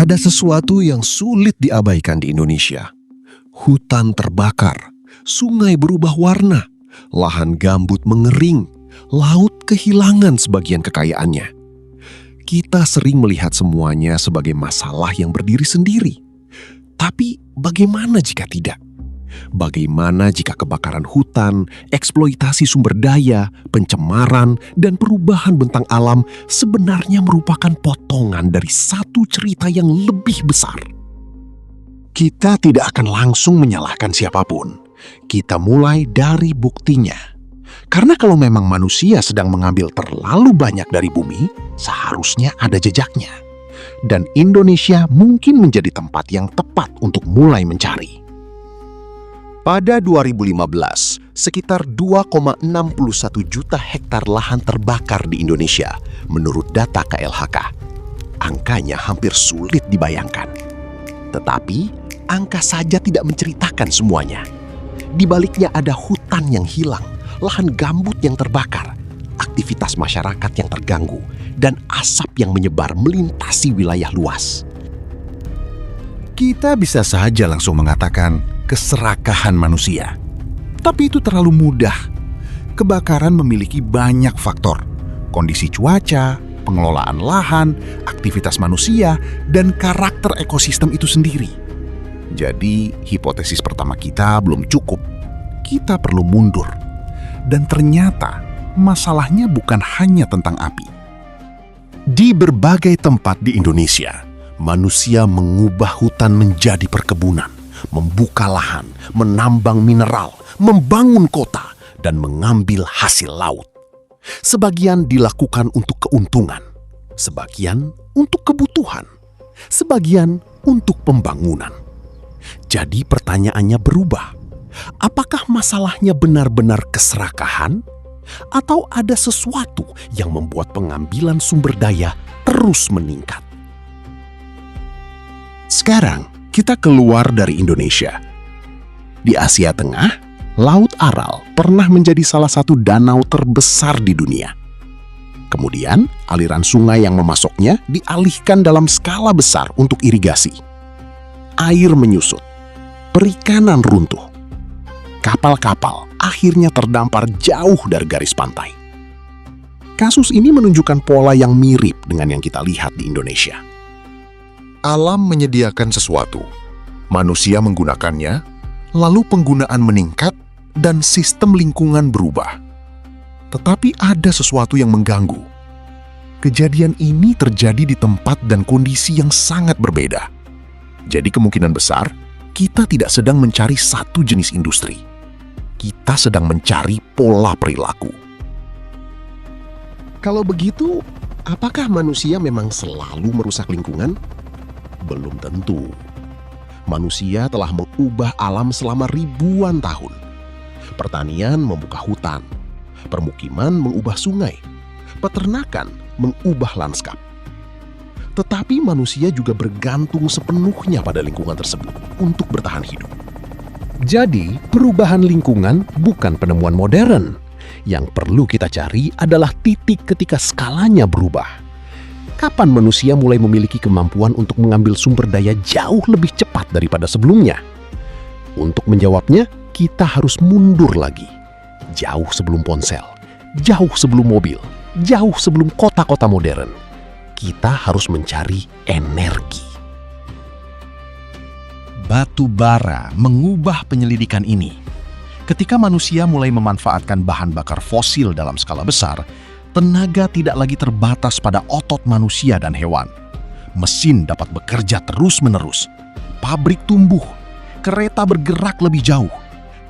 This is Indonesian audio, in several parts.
Ada sesuatu yang sulit diabaikan di Indonesia. Hutan terbakar, sungai berubah warna, lahan gambut mengering, laut kehilangan sebagian kekayaannya. Kita sering melihat semuanya sebagai masalah yang berdiri sendiri. Tapi bagaimana jika tidak? Bagaimana jika kebakaran hutan, eksploitasi sumber daya, pencemaran, dan perubahan bentang alam sebenarnya merupakan potongan dari satu cerita yang lebih besar? Kita tidak akan langsung menyalahkan siapapun. Kita mulai dari buktinya. Karena kalau memang manusia sedang mengambil terlalu banyak dari bumi, seharusnya ada jejaknya. Dan Indonesia mungkin menjadi tempat yang tepat untuk mulai mencari. Pada 2015, sekitar 2,61 juta hektar lahan terbakar di Indonesia, menurut data KLHK. Angkanya hampir sulit dibayangkan. Tetapi, angka saja tidak menceritakan semuanya. Di baliknya ada hutan yang hilang, lahan gambut yang terbakar, aktivitas masyarakat yang terganggu, dan asap yang menyebar melintasi wilayah luas. Kita bisa saja langsung mengatakan keserakahan manusia. Tapi itu terlalu mudah. Kebakaran memiliki banyak faktor. Kondisi cuaca, pengelolaan lahan, aktivitas manusia, dan karakter ekosistem itu sendiri. Jadi, hipotesis pertama kita belum cukup. Kita perlu mundur. Dan ternyata, masalahnya bukan hanya tentang api. Di berbagai tempat di Indonesia, manusia mengubah hutan menjadi perkebunan, membuka lahan, menambang mineral, membangun kota, dan mengambil hasil laut. Sebagian dilakukan untuk keuntungan, sebagian untuk kebutuhan, sebagian untuk pembangunan. Jadi pertanyaannya berubah. Apakah masalahnya benar-benar keserakahan? Atau ada sesuatu yang membuat pengambilan sumber daya terus meningkat? Sekarang, kita keluar dari Indonesia. Di Asia Tengah, Laut Aral pernah menjadi salah satu danau terbesar di dunia. Kemudian, aliran sungai yang memasoknya dialihkan dalam skala besar untuk irigasi. Air menyusut, perikanan runtuh. Kapal-kapal akhirnya terdampar jauh dari garis pantai. Kasus ini menunjukkan pola yang mirip dengan yang kita lihat di Indonesia. Alam menyediakan sesuatu, manusia menggunakannya, lalu penggunaan meningkat dan sistem lingkungan berubah. Tetapi ada sesuatu yang mengganggu. Kejadian ini terjadi di tempat dan kondisi yang sangat berbeda. Jadi kemungkinan besar, kita tidak sedang mencari satu jenis industri. Kita sedang mencari pola perilaku. Kalau begitu, apakah manusia memang selalu merusak lingkungan? Belum tentu. Manusia telah mengubah alam selama ribuan tahun. Pertanian membuka hutan, permukiman mengubah sungai, peternakan mengubah lanskap. Tetapi manusia juga bergantung sepenuhnya pada lingkungan tersebut untuk bertahan hidup. Jadi, perubahan lingkungan bukan penemuan modern. Yang perlu kita cari adalah titik ketika skalanya berubah. Kapan manusia mulai memiliki kemampuan untuk mengambil sumber daya jauh lebih cepat daripada sebelumnya? Untuk menjawabnya, kita harus mundur lagi. Jauh sebelum ponsel, jauh sebelum mobil, jauh sebelum kota-kota modern. Kita harus mencari energi. Batu bara mengubah penyelidikan ini. Ketika manusia mulai memanfaatkan bahan bakar fosil dalam skala besar, tenaga tidak lagi terbatas pada otot manusia dan hewan. Mesin dapat bekerja terus-menerus. Pabrik tumbuh, kereta bergerak lebih jauh,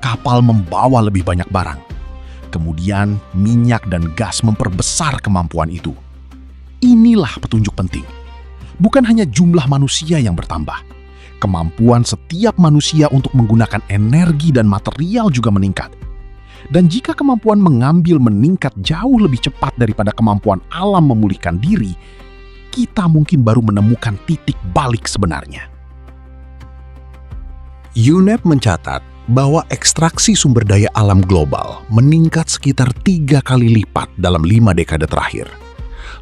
kapal membawa lebih banyak barang. Kemudian minyak dan gas memperbesar kemampuan itu. Inilah petunjuk penting. Bukan hanya jumlah manusia yang bertambah. Kemampuan setiap manusia untuk menggunakan energi dan material juga meningkat. Dan jika kemampuan mengambil meningkat jauh lebih cepat daripada kemampuan alam memulihkan diri, kita mungkin baru menemukan titik balik sebenarnya. UNEP mencatat bahwa ekstraksi sumber daya alam global meningkat sekitar 3 kali lipat dalam 5 dekade terakhir.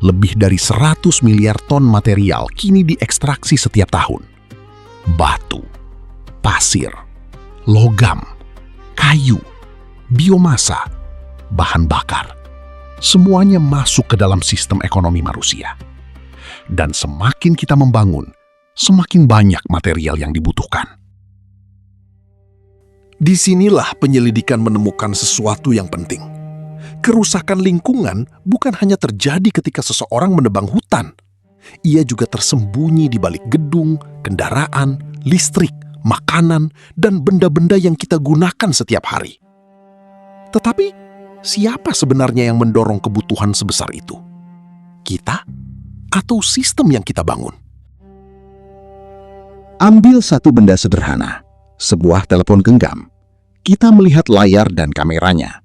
Lebih dari 100 miliar ton material kini diekstraksi setiap tahun. Batu, pasir, logam, kayu, biomasa, bahan bakar, semuanya masuk ke dalam sistem ekonomi manusia. Dan semakin kita membangun, semakin banyak material yang dibutuhkan. Disinilah penyelidikan menemukan sesuatu yang penting. Kerusakan lingkungan bukan hanya terjadi ketika seseorang menebang hutan. Ia juga tersembunyi di balik gedung, kendaraan, listrik, makanan, dan benda-benda yang kita gunakan setiap hari. Tetapi, siapa sebenarnya yang mendorong kebutuhan sebesar itu? Kita atau sistem yang kita bangun? Ambil satu benda sederhana, sebuah telepon genggam. Kita melihat layar dan kameranya.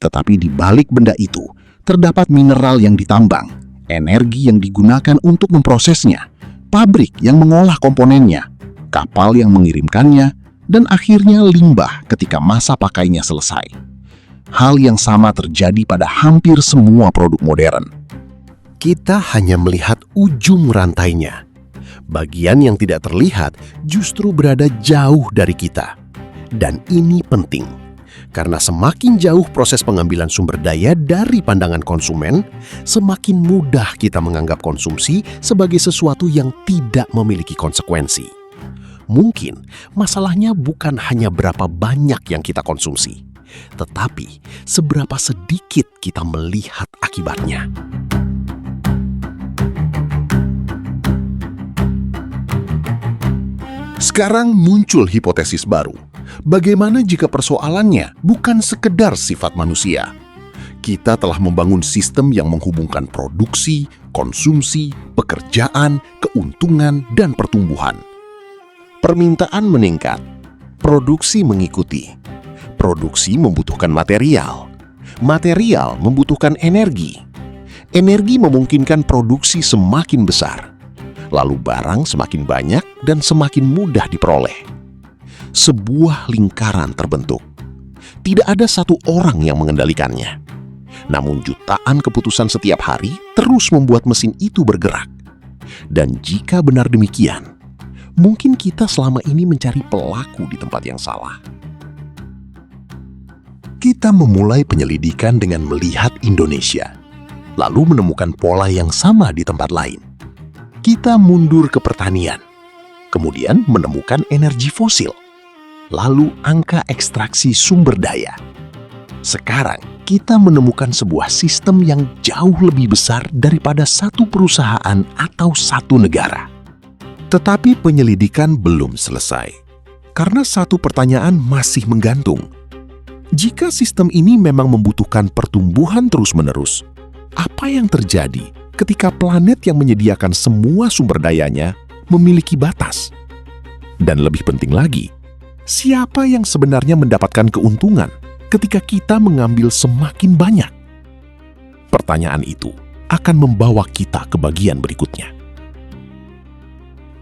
Tetapi di balik benda itu, terdapat mineral yang ditambang, energi yang digunakan untuk memprosesnya, pabrik yang mengolah komponennya, kapal yang mengirimkannya, dan akhirnya limbah ketika masa pakainya selesai. Hal yang sama terjadi pada hampir semua produk modern. Kita hanya melihat ujung rantainya. Bagian yang tidak terlihat justru berada jauh dari kita. Dan ini penting, karena semakin jauh proses pengambilan sumber daya dari pandangan konsumen, semakin mudah kita menganggap konsumsi sebagai sesuatu yang tidak memiliki konsekuensi. Mungkin masalahnya bukan hanya berapa banyak yang kita konsumsi, tetapi seberapa sedikit kita melihat akibatnya. Sekarang muncul hipotesis baru. Bagaimana jika persoalannya bukan sekedar sifat manusia? Kita telah membangun sistem yang menghubungkan produksi, konsumsi, pekerjaan, keuntungan, dan pertumbuhan. Permintaan meningkat, produksi mengikuti. Produksi membutuhkan material. Material membutuhkan energi. Energi memungkinkan produksi semakin besar. Lalu barang semakin banyak dan semakin mudah diperoleh. Sebuah lingkaran terbentuk. Tidak ada satu orang yang mengendalikannya. Namun jutaan keputusan setiap hari terus membuat mesin itu bergerak. Dan jika benar demikian, mungkin kita selama ini mencari pelaku di tempat yang salah. Kita memulai penyelidikan dengan melihat Indonesia, lalu menemukan pola yang sama di tempat lain. Kita mundur ke pertanian, kemudian menemukan energi fosil, lalu angka ekstraksi sumber daya. Sekarang, kita menemukan sebuah sistem yang jauh lebih besar daripada satu perusahaan atau satu negara. Tetapi penyelidikan belum selesai, karena satu pertanyaan masih menggantung. Jika sistem ini memang membutuhkan pertumbuhan terus-menerus, apa yang terjadi ketika planet yang menyediakan semua sumber dayanya memiliki batas? Dan lebih penting lagi, siapa yang sebenarnya mendapatkan keuntungan ketika kita mengambil semakin banyak? Pertanyaan itu akan membawa kita ke bagian berikutnya.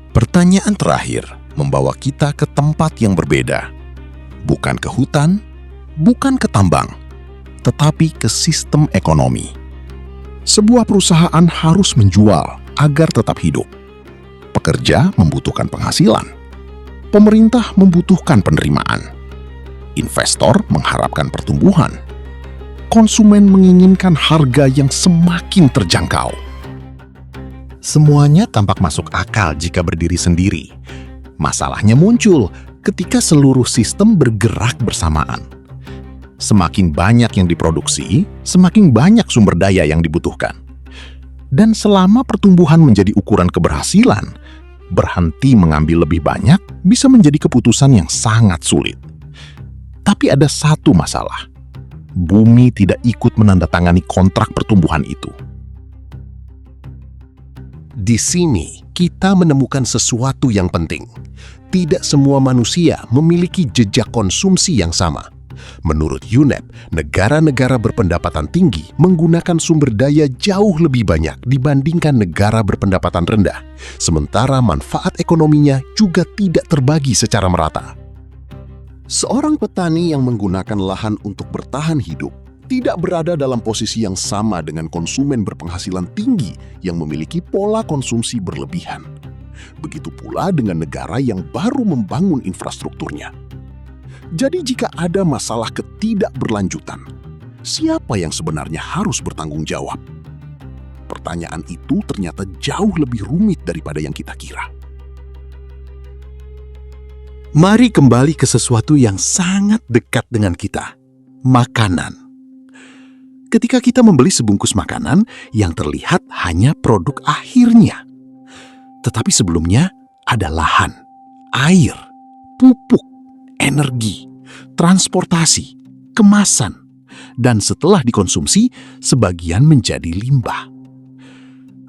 Pertanyaan terakhir membawa kita ke tempat yang berbeda. Bukan ke hutan, bukan ke tambang, tetapi ke sistem ekonomi. Sebuah perusahaan harus menjual agar tetap hidup. Pekerja membutuhkan penghasilan. Pemerintah membutuhkan penerimaan. Investor mengharapkan pertumbuhan. Konsumen menginginkan harga yang semakin terjangkau. Semuanya tampak masuk akal jika berdiri sendiri. Masalahnya muncul ketika seluruh sistem bergerak bersamaan. Semakin banyak yang diproduksi, semakin banyak sumber daya yang dibutuhkan. Dan selama pertumbuhan menjadi ukuran keberhasilan, berhenti mengambil lebih banyak bisa menjadi keputusan yang sangat sulit. Tapi ada satu masalah. Bumi tidak ikut menandatangani kontrak pertumbuhan itu. Di sini, kita menemukan sesuatu yang penting. Tidak semua manusia memiliki jejak konsumsi yang sama. Menurut UNEP, negara-negara berpendapatan tinggi menggunakan sumber daya jauh lebih banyak dibandingkan negara berpendapatan rendah, sementara manfaat ekonominya juga tidak terbagi secara merata. Seorang petani yang menggunakan lahan untuk bertahan hidup tidak berada dalam posisi yang sama dengan konsumen berpenghasilan tinggi yang memiliki pola konsumsi berlebihan. Begitu pula dengan negara yang baru membangun infrastrukturnya. Jadi jika ada masalah ketidakberlanjutan, siapa yang sebenarnya harus bertanggung jawab? Pertanyaan itu ternyata jauh lebih rumit daripada yang kita kira. Mari kembali ke sesuatu yang sangat dekat dengan kita, makanan. Ketika kita membeli sebungkus makanan, yang terlihat hanya produk akhirnya. Tetapi sebelumnya ada lahan, air, pupuk, energi, transportasi, kemasan, dan setelah dikonsumsi, sebagian menjadi limbah.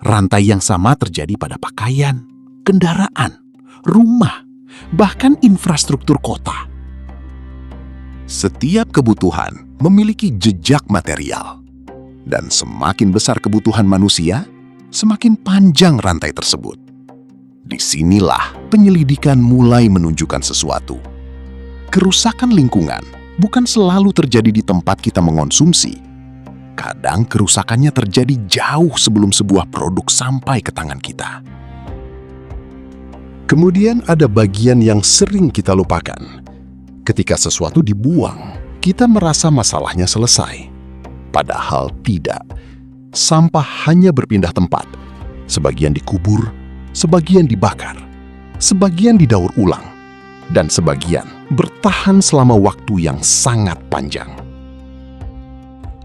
Rantai yang sama terjadi pada pakaian, kendaraan, rumah, bahkan infrastruktur kota. Setiap kebutuhan memiliki jejak material. Dan semakin besar kebutuhan manusia, semakin panjang rantai tersebut. Disinilah penyelidikan mulai menunjukkan sesuatu. Kerusakan lingkungan bukan selalu terjadi di tempat kita mengonsumsi. Kadang kerusakannya terjadi jauh sebelum sebuah produk sampai ke tangan kita. Kemudian ada bagian yang sering kita lupakan. Ketika sesuatu dibuang, kita merasa masalahnya selesai. Padahal tidak. Sampah hanya berpindah tempat. Sebagian dikubur, sebagian dibakar, sebagian didaur ulang, dan sebagian bertahan selama waktu yang sangat panjang.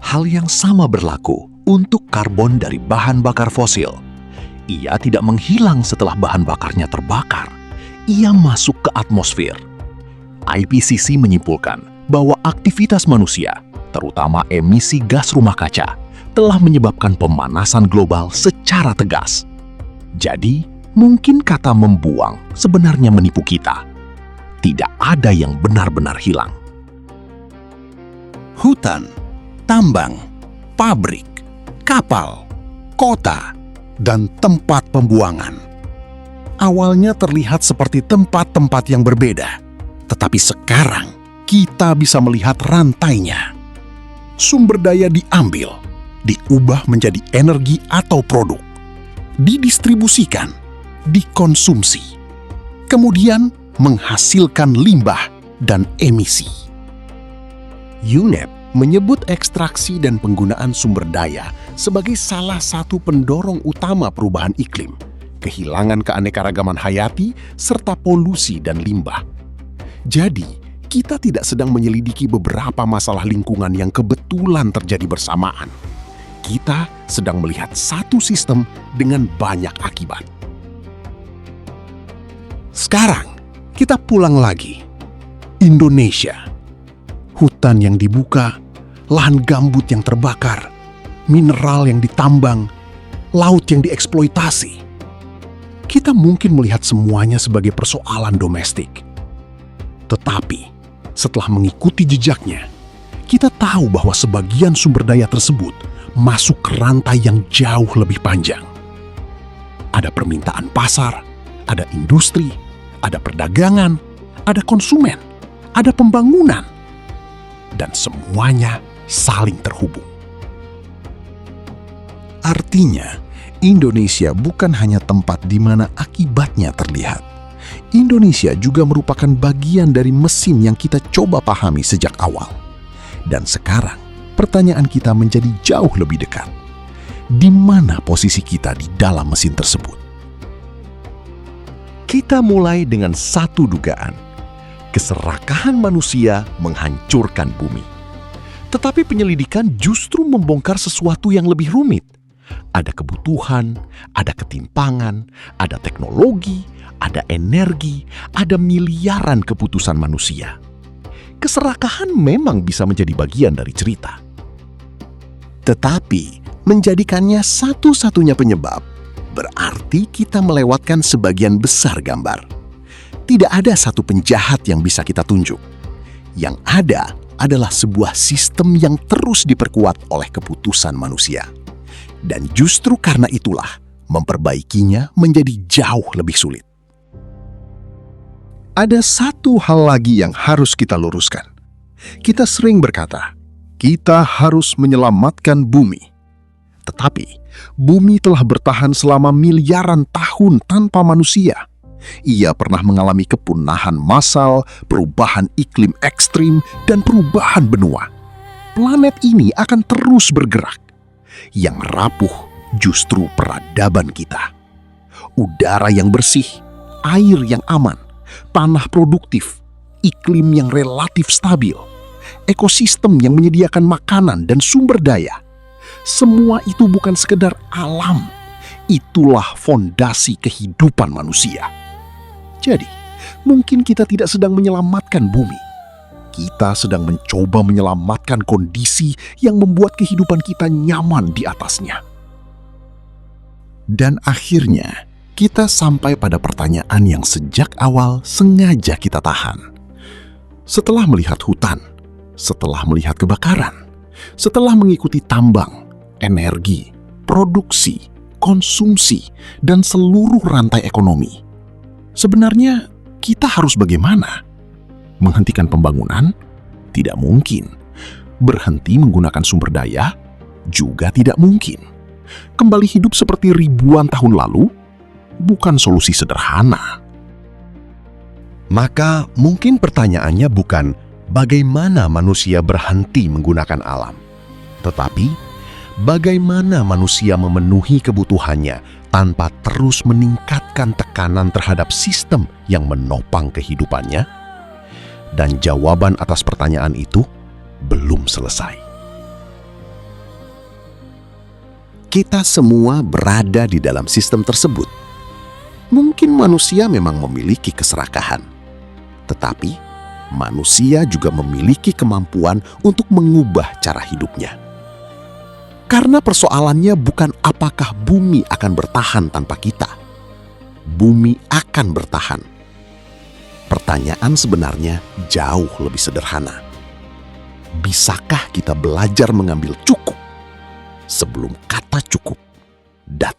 Hal yang sama berlaku untuk karbon dari bahan bakar fosil. Ia tidak menghilang setelah bahan bakarnya terbakar. Ia masuk ke atmosfer. IPCC menyimpulkan bahwa aktivitas manusia, terutama emisi gas rumah kaca, telah menyebabkan pemanasan global secara tegas. Jadi, mungkin kata membuang sebenarnya menipu kita. Tidak ada yang benar-benar hilang. Hutan, tambang, pabrik, kapal, kota, dan tempat pembuangan. Awalnya terlihat seperti tempat-tempat yang berbeda, tetapi sekarang kita bisa melihat rantainya. Sumber daya diambil, diubah menjadi energi atau produk, didistribusikan, dikonsumsi, kemudian menghasilkan limbah dan emisi. UNEP menyebut ekstraksi dan penggunaan sumber daya sebagai salah satu pendorong utama perubahan iklim, kehilangan keanekaragaman hayati, serta polusi dan limbah. Jadi, kita tidak sedang menyelidiki beberapa masalah lingkungan yang kebetulan terjadi bersamaan. Kita sedang melihat satu sistem dengan banyak akibat. Sekarang, kita pulang lagi. Indonesia. Hutan yang dibuka, lahan gambut yang terbakar, mineral yang ditambang, laut yang dieksploitasi. Kita mungkin melihat semuanya sebagai persoalan domestik. Tetapi, setelah mengikuti jejaknya, kita tahu bahwa sebagian sumber daya tersebut masuk ke rantai yang jauh lebih panjang. Ada permintaan pasar, ada industri, ada perdagangan, ada konsumen, ada pembangunan, dan semuanya saling terhubung. Artinya, Indonesia bukan hanya tempat di mana akibatnya terlihat. Indonesia juga merupakan bagian dari mesin yang kita coba pahami sejak awal. Dan sekarang, pertanyaan kita menjadi jauh lebih dekat. Di mana posisi kita di dalam mesin tersebut? Kita mulai dengan satu dugaan. Keserakahan manusia menghancurkan bumi. Tetapi penyelidikan justru membongkar sesuatu yang lebih rumit. Ada kebutuhan, ada ketimpangan, ada teknologi, ada energi, ada miliaran keputusan manusia. Keserakahan memang bisa menjadi bagian dari cerita. Tetapi, menjadikannya satu-satunya penyebab, berarti kita melewatkan sebagian besar gambar. Tidak ada satu penjahat yang bisa kita tunjuk. Yang ada adalah sebuah sistem yang terus diperkuat oleh keputusan manusia. Dan justru karena itulah, memperbaikinya menjadi jauh lebih sulit. Ada satu hal lagi yang harus kita luruskan. Kita sering berkata, Kita harus menyelamatkan bumi. Tetapi, bumi telah bertahan selama miliaran tahun tanpa manusia. Ia pernah mengalami kepunahan massal, perubahan iklim ekstrim, dan perubahan benua. Planet ini akan terus bergerak. Yang rapuh justru peradaban kita. Udara yang bersih, air yang aman, tanah produktif, iklim yang relatif stabil, ekosistem yang menyediakan makanan dan sumber daya. Semua itu bukan sekedar alam. Itulah fondasi kehidupan manusia. Jadi, mungkin kita tidak sedang menyelamatkan bumi. Kita sedang mencoba menyelamatkan kondisi yang membuat kehidupan kita nyaman di atasnya. Dan akhirnya, kita sampai pada pertanyaan yang sejak awal sengaja kita tahan. Setelah melihat hutan, setelah melihat kebakaran, setelah mengikuti tambang, energi, produksi, konsumsi, dan seluruh rantai ekonomi, sebenarnya kita harus bagaimana? Menghentikan pembangunan? Tidak mungkin. Berhenti menggunakan sumber daya? Juga tidak mungkin. Kembali hidup seperti ribuan tahun lalu? Bukan solusi sederhana. Maka mungkin pertanyaannya bukan bagaimana manusia berhenti menggunakan alam, tetapi bagaimana manusia memenuhi kebutuhannya tanpa terus meningkatkan tekanan terhadap sistem yang menopang kehidupannya? Dan jawaban atas pertanyaan itu belum selesai. Kita semua berada di dalam sistem tersebut. Mungkin manusia memang memiliki keserakahan, tetapi manusia juga memiliki kemampuan untuk mengubah cara hidupnya. Karena persoalannya bukan apakah bumi akan bertahan tanpa kita. Bumi akan bertahan. Pertanyaan sebenarnya jauh lebih sederhana. Bisakah kita belajar mengambil cukup sebelum kata cukup datang?